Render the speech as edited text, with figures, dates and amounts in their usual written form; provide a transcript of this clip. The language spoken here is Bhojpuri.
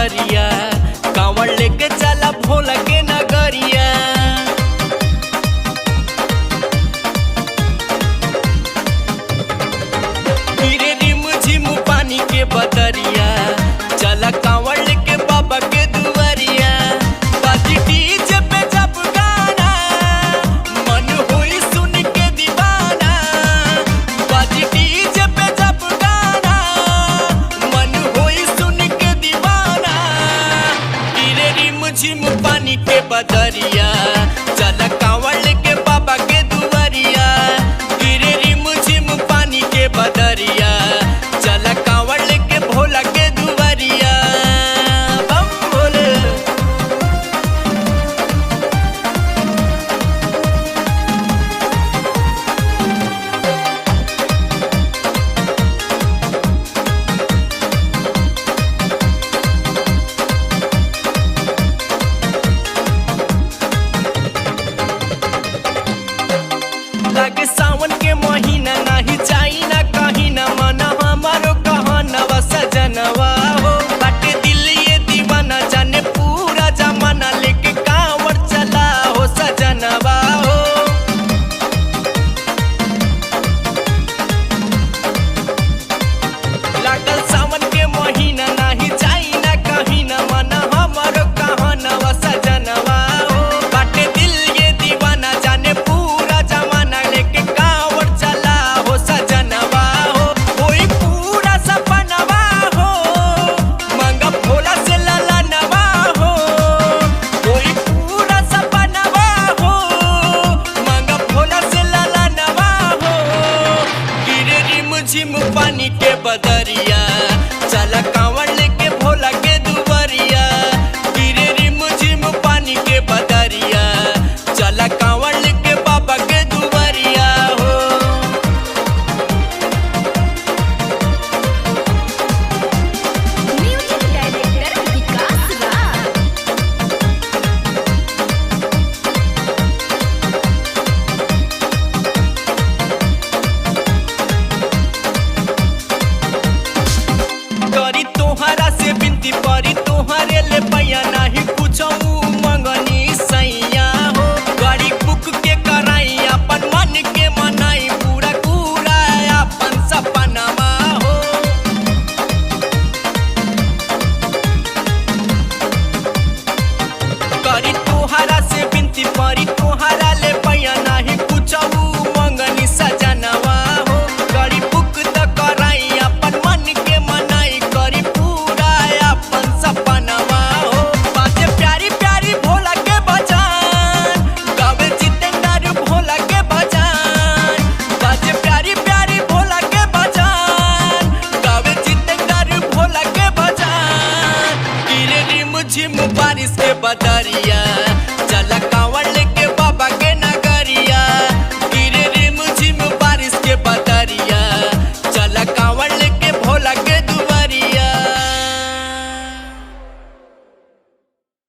बदरिया, कांवड़ लेके चला भोला के नगरिया। गिरे रिम झिम पानी के बदरिया, चला कांवड़ लेके बाबा के दुआरिया। बाजी डीजे पे जब गाना, मन हुई सुन के दीवाना। बाजी डीजे पे जब गाना, मन हुई सुन के दीवाना। गिरे रिम झिम पानी के बदरिया, चला कांवड़ लेके बाबा के दुआरिया। गिरे रिम झिम पानी के बदरिया, चला कांवड़ लेके भोला के दुआरिया। बम भोले। लागे सावन के महीना, नाही जाई ना कहीं ना मन हमारो कहनवा सजनवा हो। बाटे दिल ये दीवाना, जाने पूरा जमाना, लेके कांवड़ चला हो सजनवा हो। लागल सावन के महीना, नाही जाई ना कहीं ना मन हमारो कहनवा सजनवा हो। बाटे दिल ये दीवाना, जाने पूरा जमाना, लेके कांवड़ चला हो सजनवा हो। कोई पूरा सपनवा हो, मांगा भोला से ललनवा हो। कोई पूरा सपनवा हो, मांगा भोला से ललनवा हो। गिरे रिम झिम पानी के बदरिया, चला कांवड़ लेके भोला के दुआरिया। गिरे रिम झिम पानी के बदरिया, चला कांवड़ लेके बाबा के दुआरिया हो। म्यूजिक डायरेक्टर विकास राज। करी तोहरा से बिनती, परी तोहरे ले पैया, नाही कुछो मंगनी सैया हो। गाड़ी बुक के कराई, अपन मन के मनाई, पूरा पूरा अपन सपनावा हो। करी तोहरा से बिनती, परी तोहरा ले पैया, नाही कुछो मंगनी सजनवा हो। गाड़ी बुक त कराई, अपन मन के मनाई, करी पूरा अपन सपनावा हो। बाजे प्यारी प्यारी भोला के भजन, गावे जितेंद्र भोला के भजन। बाजे प्यारी प्यारी भोला के भजन, गावे जितेंद्र भोला के भजन। गिरे रिम झिम बारिश के बदरिया,